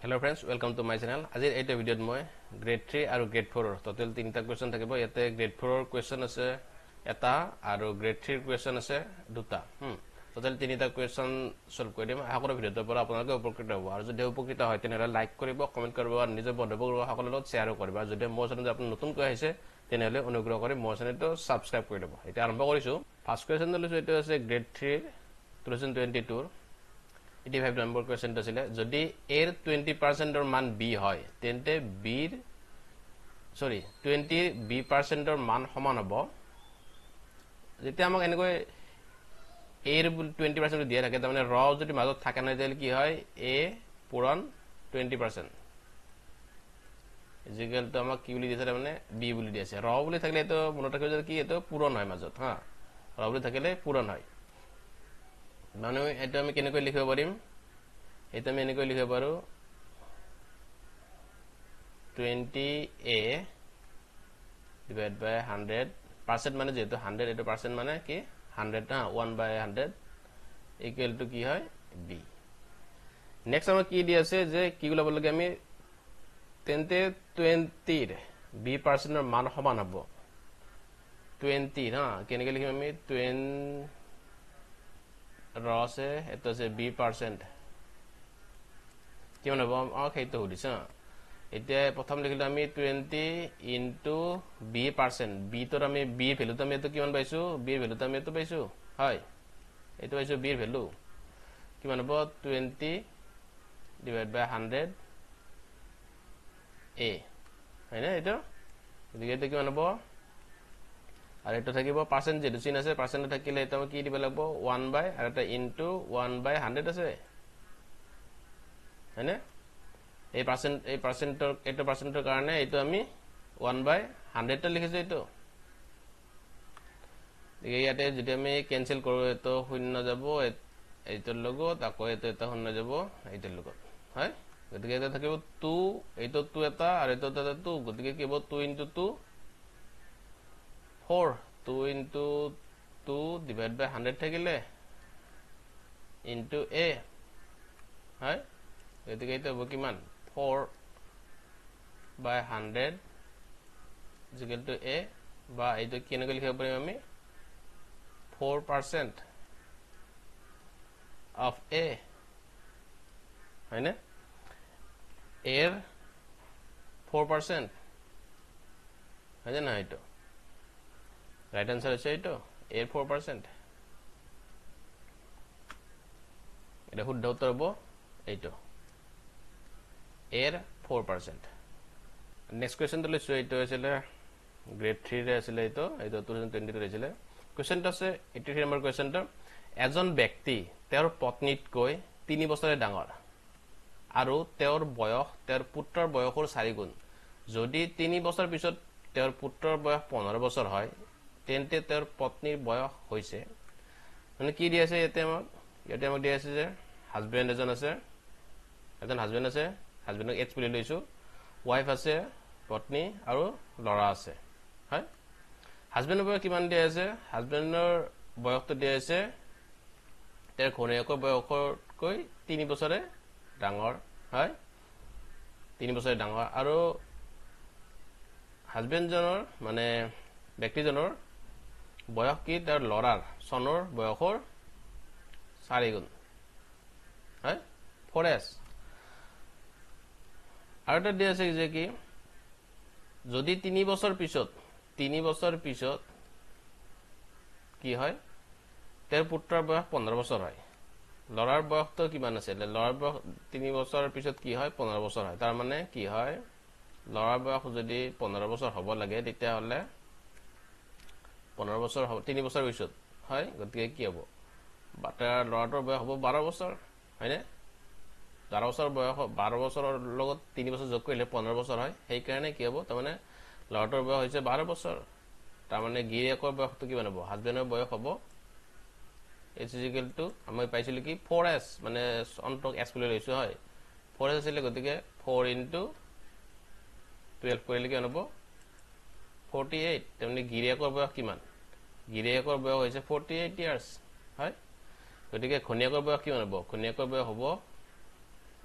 Hello friends, welcome to my channel. Ajir eta video moi grade 3 aru grade 4 total 3ta question thakibo. Yate grade 4 question ase eta aru grade 3 question ase duta. Total 3ta question solve kori dim. Hakoro video to pora apunalke upokrit hobo. Aru jodi upokrit hoy tenela like koribo, comment koribo aru nijer bondhubok hakolor lot share koribo. Aru jodi mo channel apun notun koi aise tenele onugroh kori mo channel to subscribe kori dibo. Eta arambho korisu. First question dolisu eta ase grade 3 2022 85 number question to chile jodi air 20% or man b hoy tente b 20 b% or man সমান হবো যেতে আমাক এনেকৈ air 20% দিয়ে থাকে তাৰমানে ৰ যদি মাজত থাকে না দিলে কি হয় a পূৰণ 20% ইজিক্যাল তো আমাক কি বুলি দিছে তাৰমানে b বুলি দিছে ৰ বুলি থাকিলে তো মনত ৰাখিব যে কি এটো পূৰণ হয় মাজত হা ৰ বুলি থাকিলে পূৰণ হয় মানে এটা আমি কেনেকৈ লিখিব পাৰিম এটা আমি এনেকৈ লিখিব পাৰো 20a divided by 100% মানে যেটো 100 এটো পার্সেন্ট মানে কি 100 না 1/100 ইকুয়াল টু কি হয় b নেক্সট আমরা কি দি আছে যে কি গুলো বললে আমি তেনতে 20 এর b% এর মান সমান হবে 20 না কেনেকৈ লিখিম আমি 20 রসে এতো সে b% কিমান হ'ব সেইটো হদিছা এতিয়া প্ৰথম লিখিলে আমি 20 ইনটু b% b তোৰ আমি b ভ্যালু তো আমি এটো কিমান পাইছো b ভ্যালু তো আমি এটো পাইছো হয় এটো পাইছো b ভ্যালু কিমান হ'ব 20 ডিভাইড বাই 100 a হয়নে এটো এটো কিমান হ'ব আর এটা থাকিব পার্সেন্ট যেটো চিন আছে পার্সেন্ট থাকিলে এটা কি দিব লাগব 1 বাই আর এটা ইনটু 1 বাই 100 আছে হয়নে এই পাৰ্সেন্টৰ এটা পাৰ্সেন্টৰ কাৰণে এটো আমি 1 বাই 100 টা লিখিছো এটো দেখি ইয়াতে যদি আমি ক্যান্সেল কৰো এটো শূন্য যাব এইটোৰ লগত আকৌ এটা শূন্য যাব এইটোৰ লগত হয় গতিকে এটা থাকিব 2 এইটো 2 এটা আৰু এইটো এটা 2 গতিকে কি হ'ব 2 ইনটু 2 4 2 into 2 divided by 100 থাকিলে into a হয় এদিকে এটা হ'ব কিমান 4 by 100 is equal to a বা এইটো কেনেকৈ লিখিব পাৰিম আমি 4% of a হয়নে এর 4% হয় না এইটো রাইট आंसर আছে এইটো এর 4% এটা শুদ্ধ উত্তর হ'ব এইটো এর 4% নেক্সট কোয়েশ্চন তো লৈছো এইটো আছিল গ্রেড 3 ৰে আছিল এইটো 2022 ৰে আছিল কোয়েশ্চনটো আছে 83 নম্বৰ কোয়েশ্চনটো এজন ব্যক্তি তেওঁৰ পত্নীতকৈ 3 বছৰে ডাঙৰ আৰু তেওঁৰ বয়স তেওঁৰ পুত্ৰৰ বয়সৰ 4 গুণ যদি 3 বছৰ পিছত তেওঁৰ পুত্ৰৰ বয়স 15 বছৰ হয় তেন্তে তেওঁৰ পত্নীৰ বয়স হৈছে মানে কি দি আছে ইয়াতে আমাক দি আছে যে হাজবেন্ড এজন আছে হাজবেন্ডক এজ বুলি লৈছো ওয়াইফ আছে পত্নী আৰু লৰা আছে হয় হাজবেন্ডৰ বয়স কিমান দি আছে হাজবেন্ডৰ বয়সটো দি আছে তেওঁৰ ঘৈণীয়েকৰ বয়সতকৈ 3 বছৰে ডাঙৰ হয় 3 বছৰে ডাঙৰ আৰু হাজবেন্ডজনৰ মানে ব্যক্তিজনৰ বয়স কি তাৰ লৰাৰ সনৰ বয়সৰ 4 গুণ হয় 4s আৰু এটা দিয়া আছে যে কি যদি 3 বছৰ পিছত কি হয় তেওঁৰ পুত্ৰৰ বয়স 15 বছৰ হয় লৰাৰ বয়সটো কিমান আছিল লৰাৰ বয়স 3 বছৰৰ পিছত কি হয় 15 বছৰ হয় তাৰ মানে কি হয় লৰাৰ বয়স যদি 15 বছৰ হ'ব লাগে তেতিয়া হলে 15 বছৰ 3 বছৰ পিছত হয় গতিকে কি হ'ব বাটাৰ লৰাটোৰ বয়স হ'ব 12 বছৰ হয়নে 12 বছৰ বয়স 12 বছৰৰ লগত 3 বছৰ যোগ কৰিলে 15 বছৰ হয় সেই কাৰণে কি হ'ব তাৰমানে লৰাটোৰ বয়স হৈছে 12 বছৰ তাৰমানে গিৰিয়েকৰ বয়সটো কিমান হ'ব হাজবেন্ডৰ বয়স হ'ব is equal to আমি পাইছিলো কি 4s মানে অন্তক s বুলি লৈছো হয় 4s আছিল গতিকে 4 into 12 কৰিলে কি হ'ব 48 তাৰমানে গিৰিয়েকৰ বয়স কিমান গিৰিয়েকৰ বয়স হৈছে 48 ইয়াৰ্স হয় গতিকে ঘৈণীয়েকৰ বয়স কিমান হ'ব ঘৈণীয়েকৰ বয়স হ'ব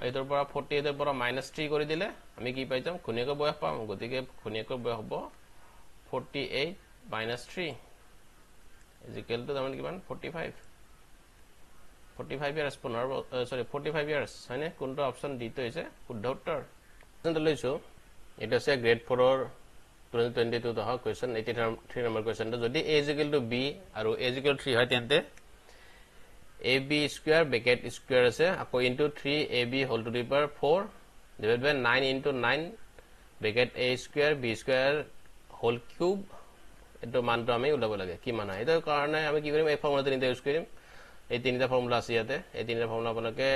এইটোৰ পৰা 48 এৰ পৰা -3 কৰি দিলে আমি কি পাই যাম ঘনীয়েকৰ বয়স পাম গতিকে ঘনীয়েকৰ বয়স হ'ব 48 - 3 ইকুৱেল টু তাৰমানে কিমান 45 ইয়াৰ্ছ 45 ইয়াৰ্ছ হয়নে কোনটো অপচন ডি টো হৈছে শুদ্ধ উত্তৰ লৈছো এটা আছে গ্ৰেড 4 ৰ 2022 ত কোৱেশ্চন 83 নম্বৰ কোৱেশ্চনটো যদি a = b আৰু a = 3 হয় তেন্তে ab স্কয়াৰ ব্ৰেকেট স্কয়াৰ আছে আকৌ into 3ab whole to the power 4 divide by 9 into 9 bracket a square b square whole cube এটো মানটো আমি উলাব লাগে কি মান হয় এটাৰ কাৰণে আমি কি কৰিম এই ফৰ্মুলাটো নিতে ইউজ কৰিম এই তিনিটা ফৰ্মুলা আছে ইয়াতে এই তিনিটা ফৰ্মুলা আপোনালোকে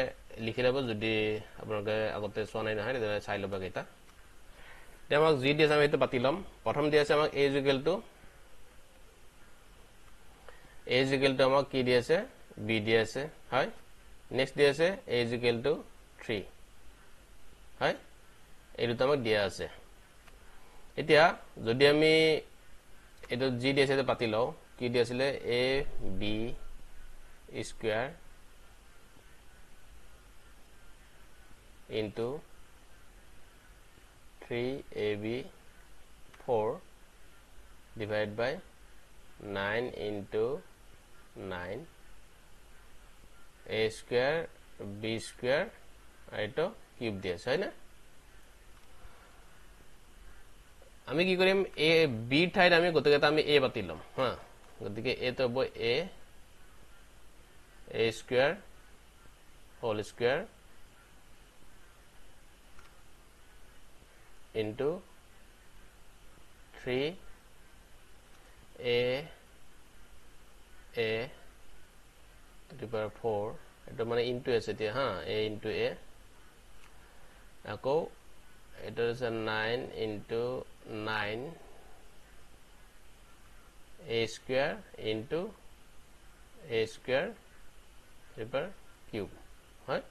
লিখি ল'ব যদি আপোনালোকে আগতে চোৱা নাই নহয় তেতিয়া চাই ল'ব কেইটা এতিয়া আমাক জি দিছে আমি এইটো পাতি ল'ম প্ৰথম দি আছে আমাক a = আমাক কি দি আছে b দি আছে হয় নেক্সট দি আছে a = 3 হয় এই দুটা আমাক দিয়া আছে এতিয়া যদি আমি এটো জি দি আছে এটা পাতি লও কি দি আছিল a b square into 3ab 4 divided by 9 into 9 a square b square এটো কিউব দি আছে হয় না আমি কি কৰিম a b ঠাইত আমি গতেটা আমি a পাতি লম হা গতিকে a তো হ'ব a square whole square into 3 a to the power 4 এটো মানে ইনটু আছে এতিয়া হা a into a আকৌ এটা আছে 9 into 9 a square into a square to the power cube হয়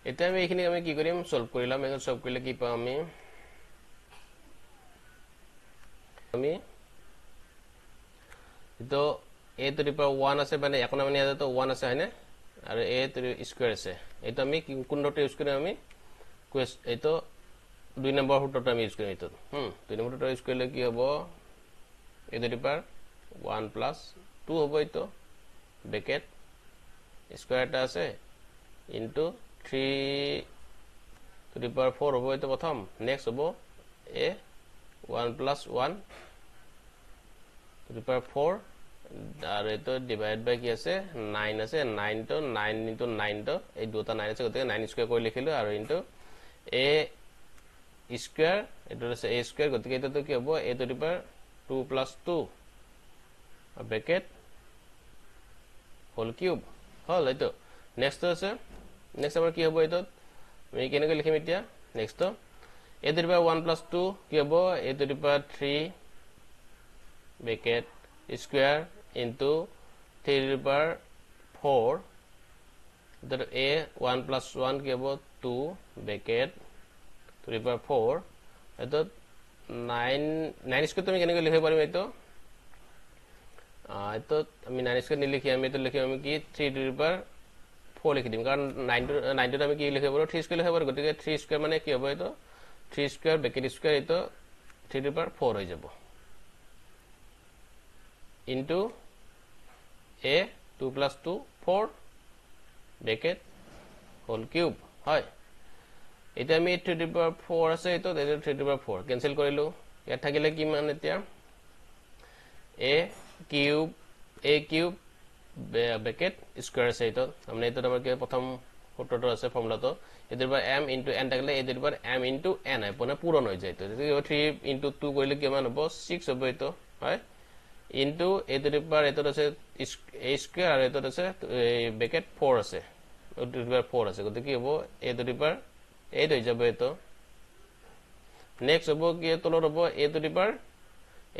এটা আমি এখানে আমি কি কৰিম সলভ কৰিলাম এখন সলভ কৰিলে কি পাম আমি তো a to the power 1 আছে মানে এখন মানে এটা তো 1 আছে হয়নে আৰু a to the square আছে এটা আমি কোনটো ইউজ কৰিম আমি এটো 2 নম্বৰ সূত্ৰটো আমি ইউজ কৰিম এটো 2 নম্বৰ সূত্ৰটো ইউজ কৰিলে কি হ'ব a to the power 1 plus 2 হ'ব এটো ব্ৰেকেট স্কয়াৰ এটা আছে into 3 to the power 4 হ'ব এটো প্ৰথম নেক্সট হ'ব a 1 plus 1 to the power 4 আৰু এটো ডিভাইড বাই কি আছে 9 আছে 9 তো 9 into 9 তো এই দুটা 9 আছে গতিকে 9 স্কয়াৰ কৰি লিখিলো আৰু ইনটু a স্কয়াৰ এটো আছে a স্কয়াৰ গতিকে এটো তো কি হ'ব a to the power 2 plus 2 bracket whole cube হল এটো নেক্সট আছে নেক্সট আমাৰ কি হ'ব এটো আমি কেনেকৈ লিখিম এতিয়া next a to the power 1 plus 2 কি হ'ব a to the power 3 bracket square into 3 to the power 4 that a 1 plus 1 কি হ'ব 2 ব্ৰেকেট to the power 4 এটো 9 স্কয়াৰ তুমি কেনেকৈ লিখিব পাৰিম এটো এটো আমি 9 স্কয়াৰ নিলিখি আমি এটো লিখিম আমি কি 3 to the power 4 লিখি দিম কাৰণ 9 টো আমি কি লিখিব পাৰো 3 স্কয়াৰ লিখিব পাৰো গতিকে 3 স্কয়াৰ মানে কি হ'ব এটো 3 স্কয়াৰ ব্ৰেকেট স্কয়াৰ এটো 3 to the power 4 হৈ যাব into a 2 plus 2 4 bracket whole cube হয় এটা আমি 3 to the power 4 আছে এটো 3 to the power 4 ক্যান্সেল কৰিলো ইয়াত থাকিলে কি মান এতিয়া a কিউব ব্ৰেকেট স্কয়াৰ আছে এটো আমৰা এটো আমাৰ কি প্ৰথম সূত্ৰটো আছে ফৰ্মুলাটো এটোৰ পৰা m into n থাকিলে এটোৰ পৰা m into n হয় পুনৰ পূৰণ হৈ যায় তো 3 into 2 কৰিলে কিমান হ'ব 6 হ'ব এটো হয় into a to the power এটো আছে a square আৰু এটো আছে ব্ৰেকেট 4 আছে a to the power 4 আছে গতিকে কি হ'ব a to the power 8 হৈ যাব এটো নেক্সট হ'ব কি তলত হ'ব a to the power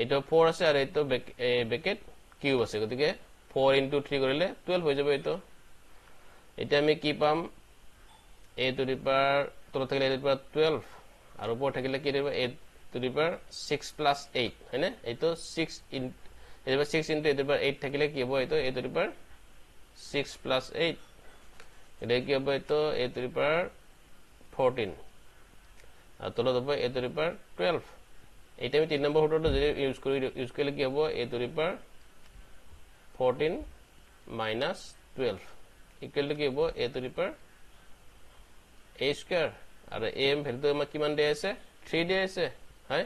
এটো 4 আছে আৰু এটো ব্ৰেকেট কিউব আছে গতিকে 4 into 3 কৰিলে 12 হৈ যাব এটো এটা আমি কি পাম a to the power তলত থাকিলে a to the power 12 আৰু ওপৰ থাকিলে কি দিব a to the power 6 plus 8 হয়নে এটো 6 into a to the power 8 থাকিলে কি হ'ব এটো a to the power 6 plus 8 এটা কি হ'ব এটো a to the power 14 আর তলত হ'ব a to the power 12 এইটা আমি 3 নম্বৰ সূত্ৰটো যদি ইউজ কৰিলে কি হ'ব a to the power 14 minus 12 equal to কি হ'ব a to the power a square আৰু am ভ্যালুটো আমাৰ কিমান দিয়া আছে 3 দিয়া আছে হয়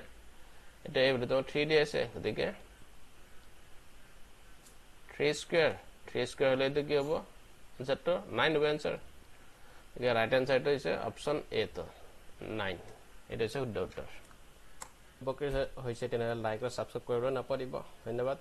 এটা a ভ্যালুটো 3 দিয়া আছে গতিকে 3 square হলে তো কি হ'ব আনসারটো 9 হবে আনসার এতিয়া রাইট আনসারটো হৈছে অপশন এ তো 9 এটা হৈছে শুদ্ধ উত্তৰ বকে হৈছে তেনেহলে লাইক আৰু সাবস্ক্ৰাইব কৰিব নাপাহৰিব ধন্যবাদ